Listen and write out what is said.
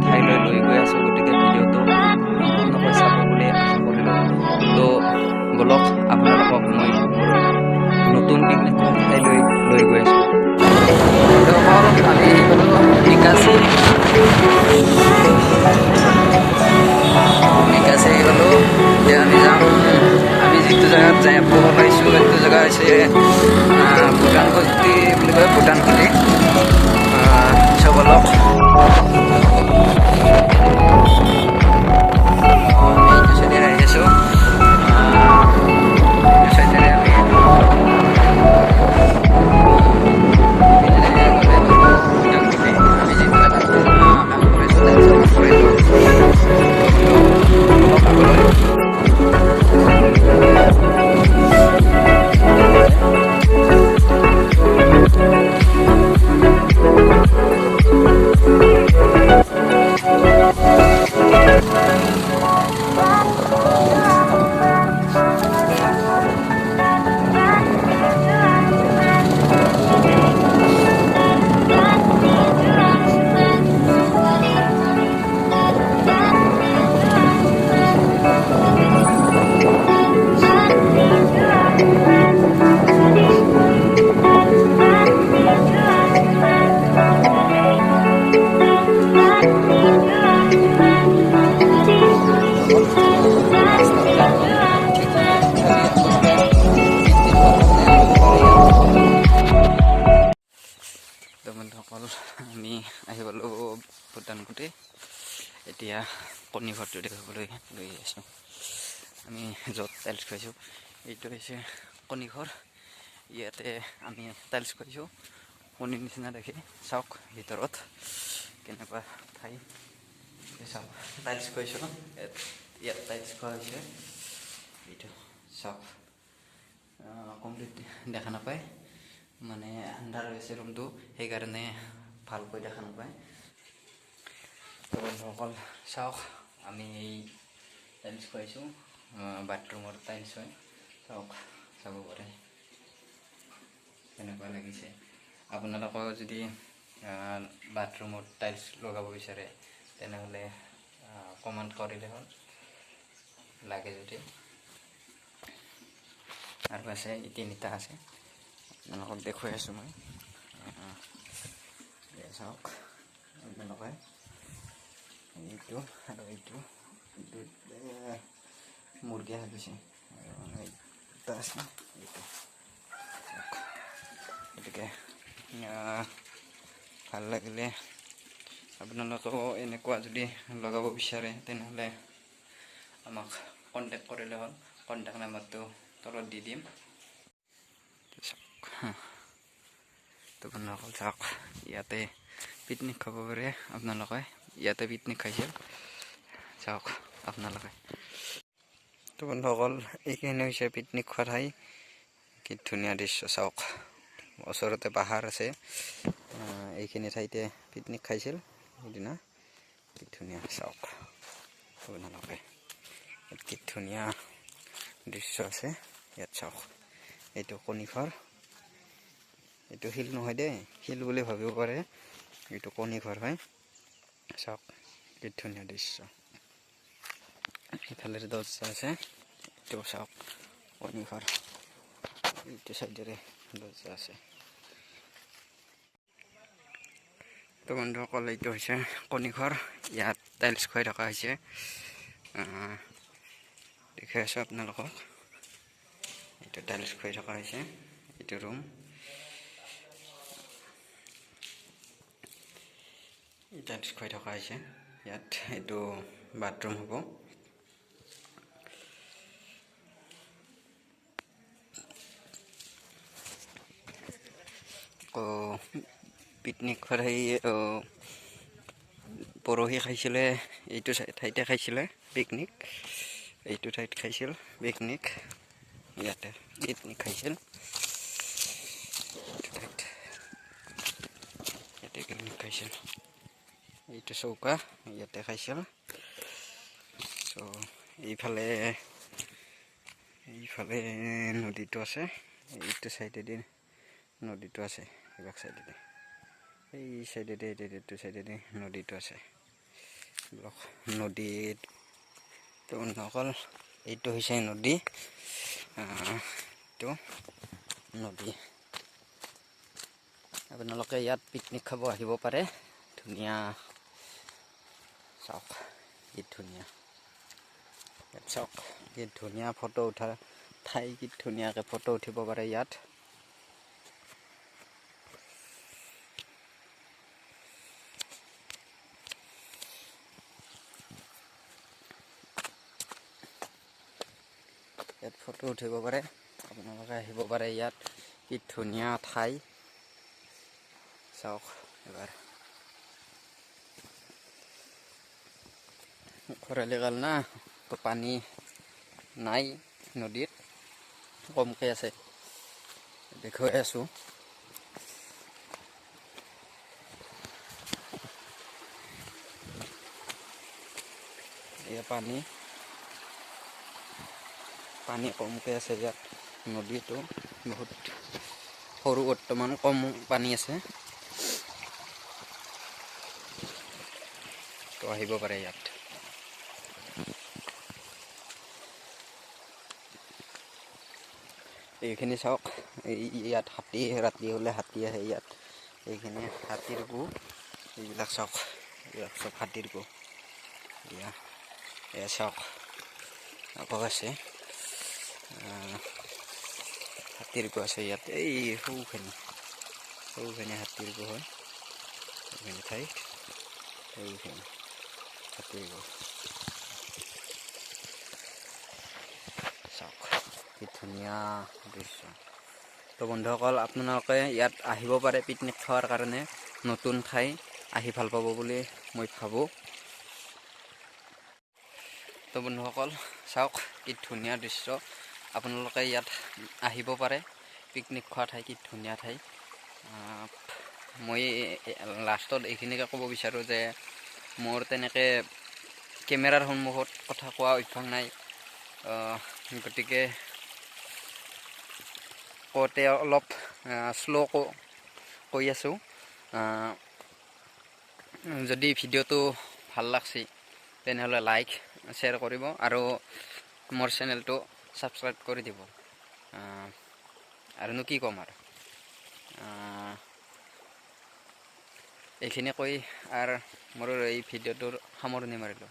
ঠাইলৈ লৈ গৈ আছোঁ। গতিকে ভিডিঅ'টো সম্পূৰ্ণকৈ চাব বুলি আশা কৰিলোঁ। তো বলক আপোনালোকক মই মোৰ নতুন পিকনিক খোৱা ঠাইলৈ লৈ গৈ আছোঁ। আমি নিকাছে গ'লোঁ। এতিয়া আমি যাম, আমি যিটো জেগাত যাব ওলাইছোঁ সেইটো জেগা হৈছে ভূটানপট্টি বুলি কয়, ভূটানপট্টি। বলক এইটো চাইডে আহি আছোঁ। এইটো চাইডেৰে আমি আমি আহি পালোঁ ভূটানপট্টি। এতিয়া কণী ঘৰটো দেখিবলৈ লৈ আছোঁ। আমি য'ত টাইলছ খুৱাইছোঁ এইটো হৈছে কণী ঘৰ। ইয়াতে আমি টাইলছ খুৱাইছোঁ। কণীৰ নিচিনা দেখি চাওক ভিতৰত কেনেকুৱা ঠাই। চাওক টাইলছ খুৱাইছোঁ, ইয়াত টাইলছ খোৱা হৈছে। এইটো চাওক কমপ্লিট দেখা নাপায়, মানে আন্ধাৰ হৈছে ৰুমটো, সেইকাৰণে ভালকৈ দেখা নাপায়। তো বন্ধুসকল চাওক, আমি এই টাইলছ খুৱাইছোঁ, বাথৰুমৰ টাইলছ হয়। চাওক, চাব পাৰে কেনেকুৱা লাগিছে। আপোনালোকেও যদি বাথৰুমত টাইলছ লগাব বিচাৰে তেনেহ'লে কমেণ্ট কৰিলে হ'ল, লাগে যদি। আৰু আছে তিনিটা আছে, আপোনালোকক দেখুৱাই আছোঁ মই। চাওক আপোনালোকে এইটো আৰু এইটো মুৰ্গী হাগিছে আৰু এটা আছে এইটো। গতিকে ভাল লাগিলে আপোনালোকেও এনেকুৱা যদি লগাব বিচাৰে তেনেহ'লে আমাক কণ্টেক্ট কৰিলে হ'ল। কণ্টেক্ট নাম্বাৰটো তলত দি দিম। তো বন্ধুসকল চাওক, ইয়াতে পিকনিক খাব পাৰে আপোনালোকে। ইয়াতে পিকনিক খাইছিল, চাওক আপোনালোকে। তো বন্ধুসকল এইখিনি হৈছে পিকনিক খোৱা ঠাই। কি ধুনীয়া দৃশ্য চাওক, ওচৰতে পাহাৰ আছে। এইখিনি ঠাইতে পিকনিক খাইছিল সেইদিনা। কি ধুনীয়া চাওক আপোনালোকে, কি ধুনীয়া দৃশ্য আছে ইয়াত। চাওক এইটো কণী ঘৰ, এইটো শিল নহয় দেই, শিল বুলি ভাবিব পাৰে, এইটো কণী ঘৰ হয়। চাওক কি ধুনীয়া দৃশ্য। ইফালে দৰজা আছে, এইটো চাওক কণী ঘৰ, এইটো চাইডেৰে দৰজা আছে। তো বন্ধুসকল এইটো হৈছে কণী ঘৰ, ইয়াত টাইলছ খুৱাই থকা হৈছে। দেখুৱাই আছোঁ আপোনালোকক, এইটো টাইলছ খুৱাই থকা হৈছে। এইটো ৰুম, টাইলছ খুৱাই থকা হৈছে ইয়াত। এইটো বাথৰুম হ'ব। পিকনিক খোৱাৰ সেই পৰহি খাইছিলে, এইটো ঠাইতে খাইছিলে পিকনিক। এইটো ঠাইত খাইছিল পিকনিক, ইয়াতে পিকনিক খাইছিল। ইয়াতে পিকনিক খাইছিল, এইটো চৌকা, ইয়াতে খাইছিল। চ' এইফালে নদীটো আছে, এইটো চাইডেদি নদীটো আছে, বেক চাইডেদি, এই চাইডেদি এইটো চাইডেদি নদীটো আছে। নদীত তো বন্ধুসকল এইটো হৈছে নদী, এইটো নদী। আপোনালোকে ইয়াত পিকনিক খাব আহিব পাৰে। ধুনীয়া, চাওক কি ধুনীয়া, ইয়াত চাওক কি ধুনীয়া ফটো উঠা ঠাই, কি ধুনীয়াকৈ ফটো উঠিব পাৰে ইয়াত। ইয়াত ফটো উঠিব পাৰে, আপোনালোকে আহিব পাৰে ইয়াত। কি ধুনীয়া ঠাই চাওক। এবাৰ খৰালি কাল না, তো পানী নাই নদীত, কমকৈ আছে, দেখুৱাই আছোঁ। এয়া পানী কমকৈ আছে ইয়াত। নদীটো বহুত সৰু, বৰ্তমান কম পানী আছে, তো আহিব পাৰে ইয়াত। এইখিনি চাওক, ইয়াত হাতী, ৰাতি হ'লে হাতী আহে ইয়াত। এইখিনি হাতীৰ গু, এইবিলাক চাওক, এইবিলাক চব হাতীৰ গু। এয়া চাওক আকৌ আছে, হাতীৰ গু আছে ইয়াত। এই সৰুখিনি হাতীৰ গু হয়, এইখিনি ঠাইত এইখিনি হাতীৰ গু চাওক, কি ধুনীয়া দৃশ্য। তো বন্ধুসকল আপোনালোকে ইয়াত আহিব পাৰে পিকনিক খোৱাৰ কাৰণে। নতুন ঠাই, আহি ভাল পাব বুলি মই ভাবোঁ। তো বন্ধুসকল চাওক কি ধুনীয়া দৃশ্য, আপোনালোকে ইয়াত আহিব পাৰে। পিকনিক খোৱা ঠাই, কি ধুনীয়া ঠাই। মই লাষ্টত এইখিনিকে ক'ব বিচাৰোঁ যে মোৰ তেনেকৈ কেমেৰাৰ সন্মুখত কথা কোৱা অভ্যাস নাই, গতিকে কওঁতে অলপ শ্ল' কৈ আছোঁ। যদি ভিডিঅ'টো ভাল লাগছে তেনেহ'লে লাইক, শ্বেয়াৰ কৰিব আৰু মোৰ চেনেলটো ছাবস্ক্ৰাইব কৰি দিব। আৰুনো কি ক'ম আৰু, এইখিনি কৈ আৰু মোৰ এই ভিডিঅ'টোৰ সামৰণি মাৰিলোঁ।